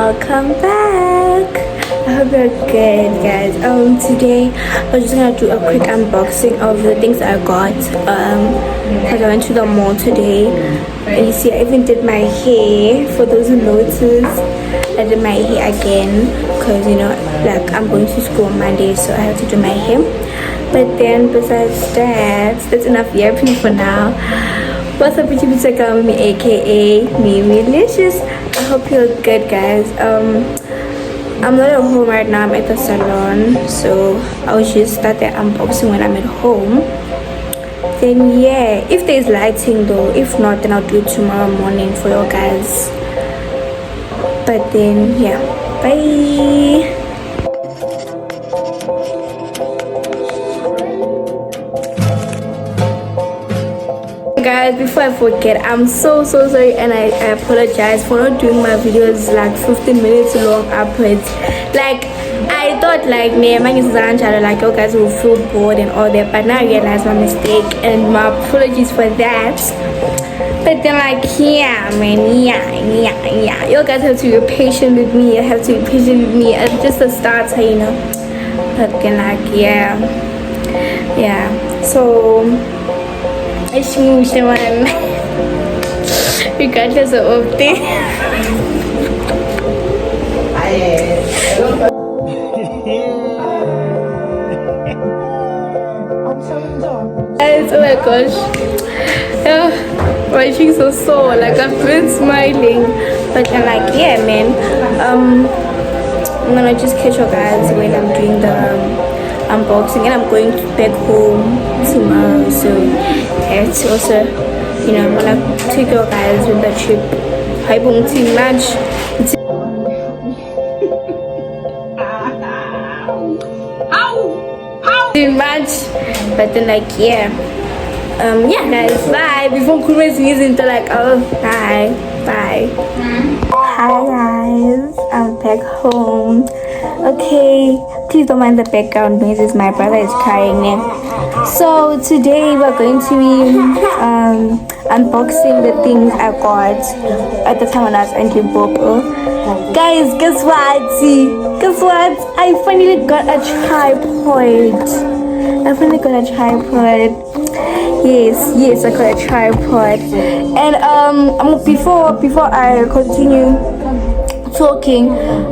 welcome back. I hope you're good, guys. Today I was just gonna do a quick unboxing of the things I got. Because I went to the mall today, and you see, I even did my hair. For those who noticed, I did my hair again because like I'm going to school on Monday, so I have to do my hair. But then besides that, that's enough earphones for now. What's up, YouTube? It's me, aka Mimilicious. I hope you're good, guys. I'm not at home right now. I'm at the salon, so I will just start the unboxing when I'm at home. Then yeah, if there's lighting though, if not, then I'll do it tomorrow morning for you guys. But then yeah, bye. Guys, before I forget, I'm so sorry, and I apologize for not doing my videos like 15 minutes long upwards. Like I thought like like you guys will feel bored and all that, but now I realize my mistake and my apologies for that. But then like yeah, you guys have to be patient with me. It's just a starter, But then like yeah, so regardless of thing. Guys, oh my gosh, my cheeks are sore. Like I've been smiling, but I'm like yeah, man. I'm gonna just catch you guys when I'm doing the unboxing, and I'm going back home tomorrow, so I have to also I'm gonna take you guys with the trip. I won't see much but then like yeah, guys, bye. Before Christmas using to like bye. Hi guys, I'm back home. Okay, please don't mind the background noises. My brother is crying now. So today we're going to be unboxing the things I got at the time when I was in Limpopo. Guys, guess what? I finally got a tripod. Yes, I got a tripod. And before I continue talking,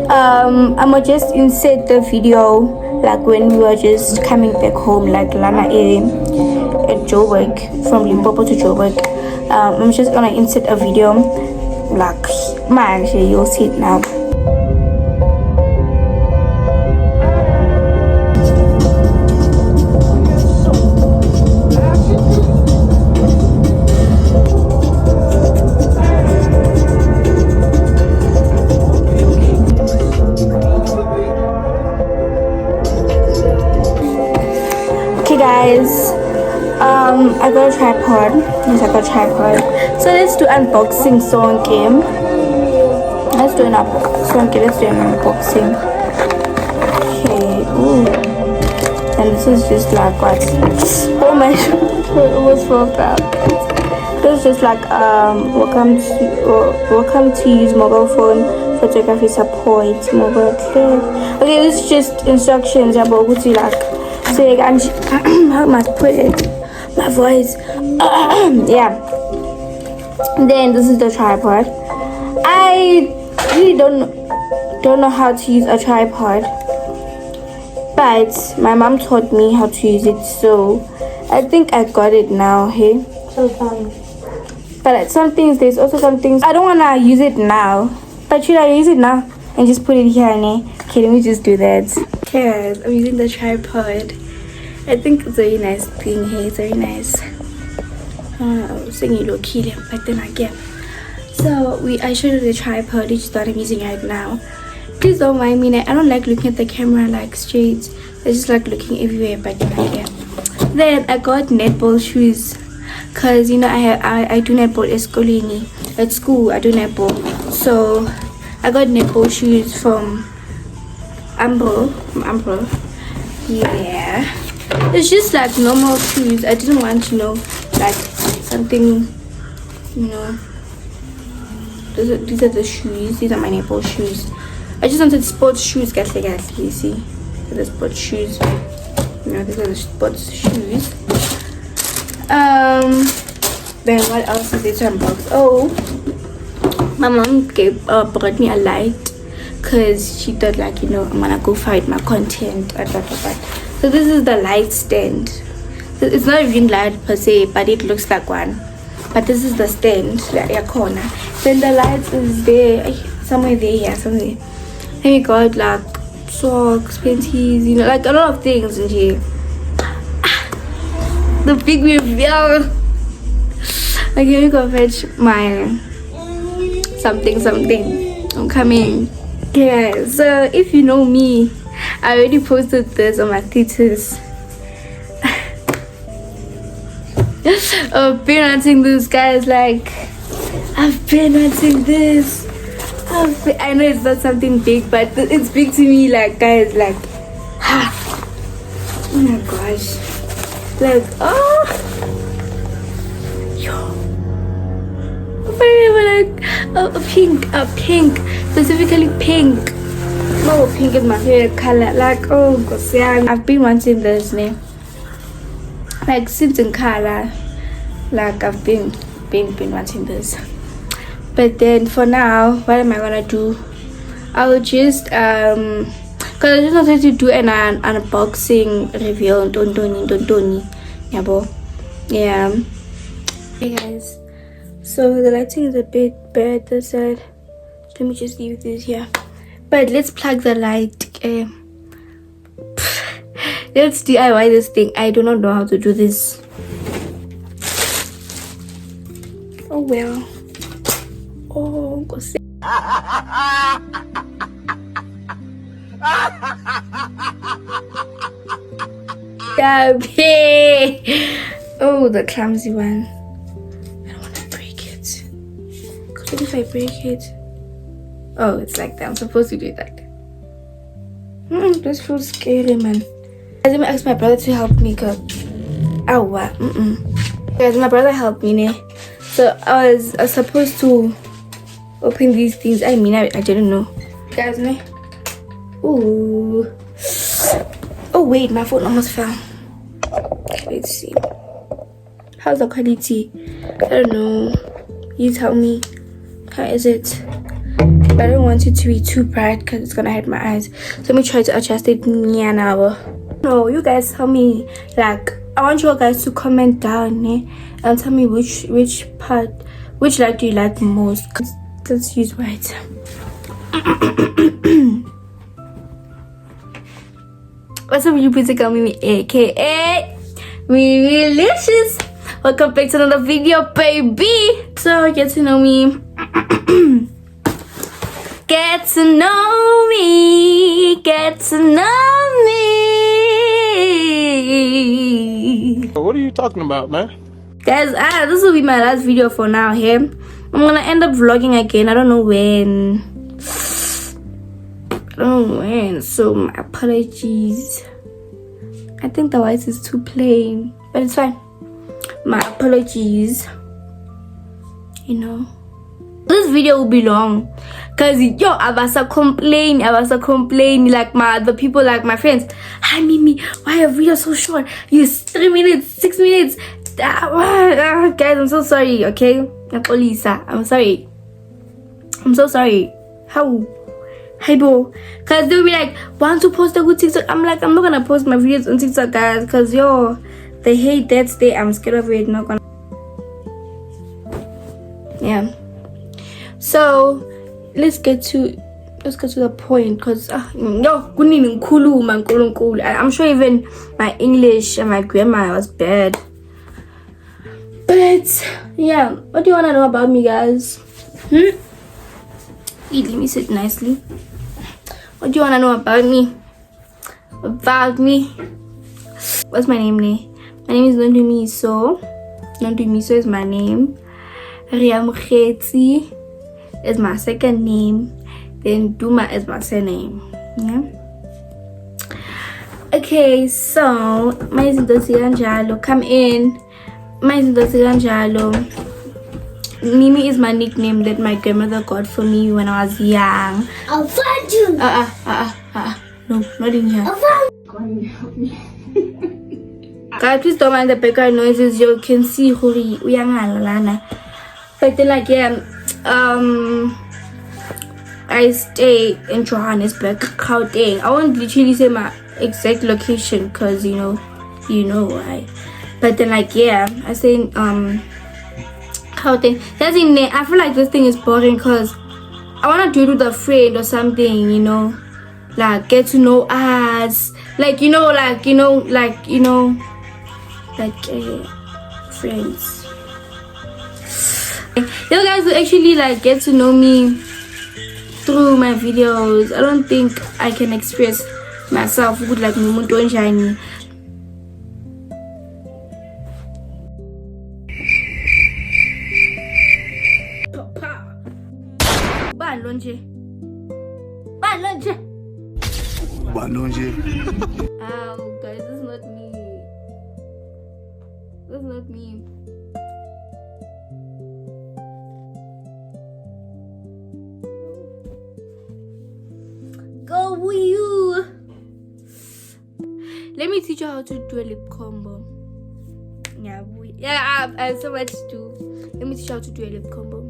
I'ma just insert the video like when we were just coming back home, like Lana at Joburg, from Limpopo to Joburg. I'm just gonna insert a video, like man, you'll see it now. Guys, I got a tripod. Yes, I got a tripod. So let's do unboxing song game. Let's do an unboxing. Okay. Ooh. And this is just like what? Oh my god, it almost fell out. This is just like welcome to use mobile phone photography support mobile clip. Okay, this is just instructions about what you like. So I must put it, my voice. Yeah. Then this is the tripod. I really don't know how to use a tripod, but my mom taught me how to use it, so I think I got it now. Hey. So fun. But there's also some things I don't wanna use it now. But should I use it now and just put it here? Okay, let me just do that. Okay, guys, I'm using the tripod. I think it's very nice thing here. It's very nice. Saying you look cute, but then again. So I showed you the tripod, which is what I'm using right now. Please don't mind me. I don't like looking at the camera like straight. I just like looking everywhere, but then again. Then I got netball shoes, cause I do netball at school. I do netball, so I got netball shoes from Umbro. Yeah. It's just like normal shoes. I didn't want like something these are the shoes. These are my Nepal shoes. I just wanted sports shoes, you see. The sports shoes. Yeah, these are the sports shoes. Then what else is it to unbox? Oh, my mom brought me a light because she thought, like, you know, I'm gonna go find my content. So this is the light stand. It's not a ring light per se, but it looks like one. But this is the stand, the corner. Then the lights is there, somewhere there, yeah, somewhere. Then we got like socks, panties, you know, like a lot of things in here. The big reveal. Okay, we go fetch my something. I'm coming. Yeah, so if you know me, I already posted this on my status. I've been wanting this, guys. Like, I've been wanting this. I know it's not something big, but it's big to me. Like, guys, like, oh my gosh, like, oh, yo, like a pink, specifically pink. No, pink is my favorite color. Like, oh gosh, yeah, I've been wanting this name. Like, since in color, like, I've been watching this. But then for now, what am I gonna do? I'll just cause I just wanted to do an unboxing review on Tontoni. Yeah. Hey guys, so the lighting is a bit bad this side. Let me just leave this here. But let's plug the light. Let's DIY this thing. I do not know how to do this. Oh well. Oh, go see. Oh, the clumsy one. I don't want to break it. Because what if I break it? Oh, it's like that. I'm supposed to do it like that. This feels scary, man. Guys, let me ask my brother to help me. Cause what? Guys, my brother helped me. So I was supposed to open these things. I didn't know. Guys, ooh. Oh wait, my phone almost fell. Let's see. How's the quality? I don't know. You tell me. How is it? I don't want it to be too bright because it's gonna hurt my eyes. So let me try to adjust it now. No, you guys tell me. Like, I want you guys to comment down and tell me which light do you like most. Let's use white. What's up, you pretty girl, Mimi, aka Mimilicious. Welcome back to another video, baby. So get to know me. Get to know me. Get to know me. What are you talking about, man? Guys, this will be my last video for now here. I'm gonna end up vlogging again. I don't know when. So my apologies. I think the white is too plain, but it's fine. My apologies. You know, this video will be long because I was complaining like the people, like my friends. Hi Mimi, why your video so short? You 3 minutes, 6 minutes. Guys, I'm so sorry. Okay, Lisa, I'm sorry. I'm so sorry. How? Hi bro, cause they'll be like, want to post a good TikTok? I'm like, I'm not gonna post my videos on TikTok, guys, cause they hate that state. I'm scared of it. Not gonna. Yeah. So let's get to the point, cause I'm sure even my English and my grammar was bad. But yeah, what do you wanna know about me, guys? Let me sit nicely. What do you wanna know about me? What's my name? My name is Nondumiso. Nondumiso is my name. Riamukhetsi is my second name. Then Duma is my surname. Yeah. Okay, so my Zindosi Anjalo, come in. My Zindosi Anjalo. Mimi is my nickname that my grandmother got for me when I was young. I'll find you. No, not in here. I'll find Guys, please don't mind the background noises. You can see Huri Uyangalana. But then like yeah, I stay in Johannesburg, Gauteng. I won't literally say my exact location because you know why. But then like yeah, I stay in Gauteng. That's in there. I feel like this thing is boring because I wanna do it with a friend or something, you know, like get to know us, like friends. You guys will actually like get to know me through my videos. I don't think I can express myself good like Mumuntu and Shiny. Oh, guys, this is not me. That's not me. Go you. Let me teach you how to do a lip combo. Yeah, I have so much to do. Let me teach you how to do a lip combo.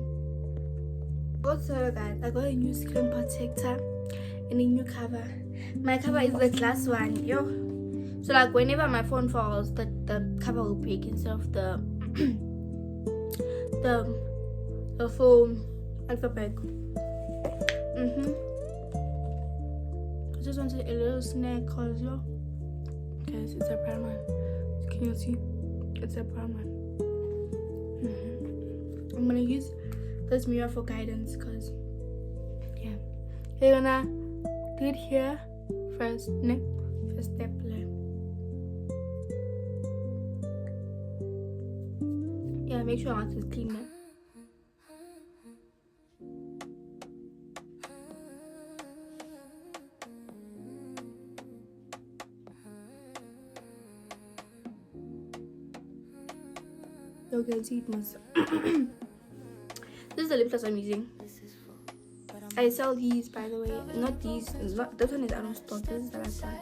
Also, guys, I got a new screen protector and a new cover. My cover is the glass one, yo. So like whenever my phone falls, the cover will break instead of the the phone at the back. I just wanted a little snack cause yo, guys, it's a brown one. Can you see? It's a brown one. I'm gonna use this mirror for guidance cause yeah, you're gonna do it here first, first step. Yeah, make sure it's clean now. You can see it must. This is the lip gloss I'm using. I sell these, by the way. Not these. This one is out of stock. This is the last one.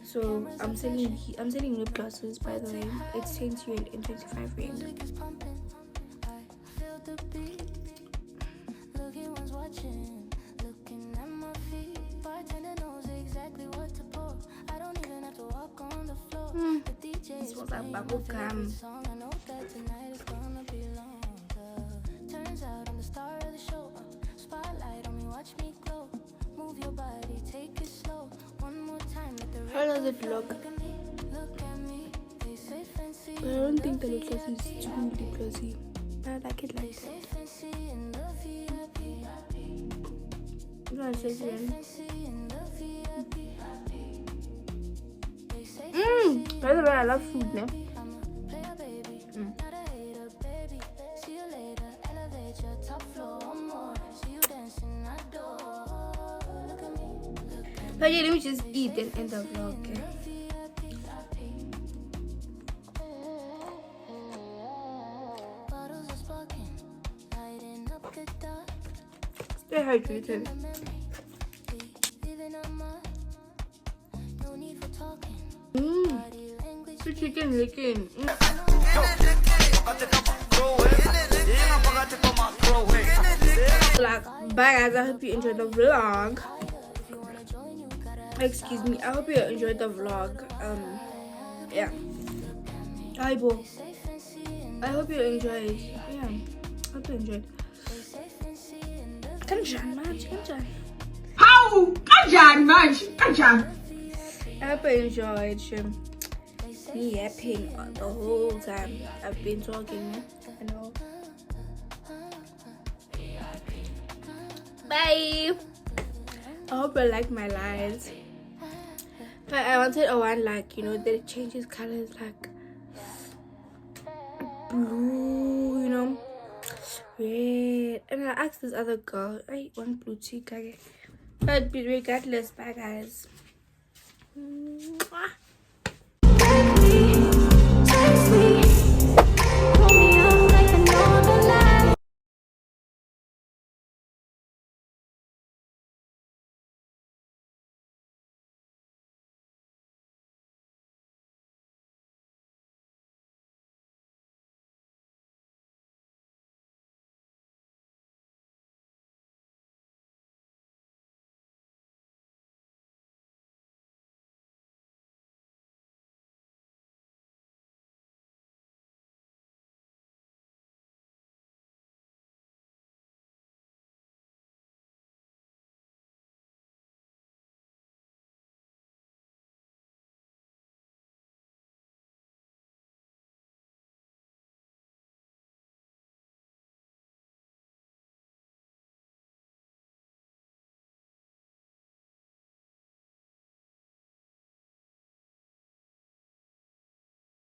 So I'm selling lip glosses, by the way. It's 20 rand and 25 rand. This was a bubble gum. Turns out I'm the star of the show. Spotlight on me, watch me glow. Move your body, take it slow. One more time, let the how does it look? Look at me. I don't think the lip gloss is too lip glossy. I like it like that. By the way, I love food now. Okay, let me just eat and end the vlog. Okay? Stay hydrated. The chicken licking. Bye guys, I hope you enjoyed the vlog. Excuse me, I hope you enjoyed the vlog. Yeah. Hi, Bo. I hope you enjoyed. Yeah, I hope you enjoyed. Kanjan, much. How? Kanjan, much. Kanjan. I hope you enjoyed. Me yapping the whole time I've been talking. I know. Bye. I hope you like my lives. But I wanted a one like, you know, that it changes colors like blue, you know, red. And I asked this other girl, I want blue cheek. But regardless, bye guys. Mwah.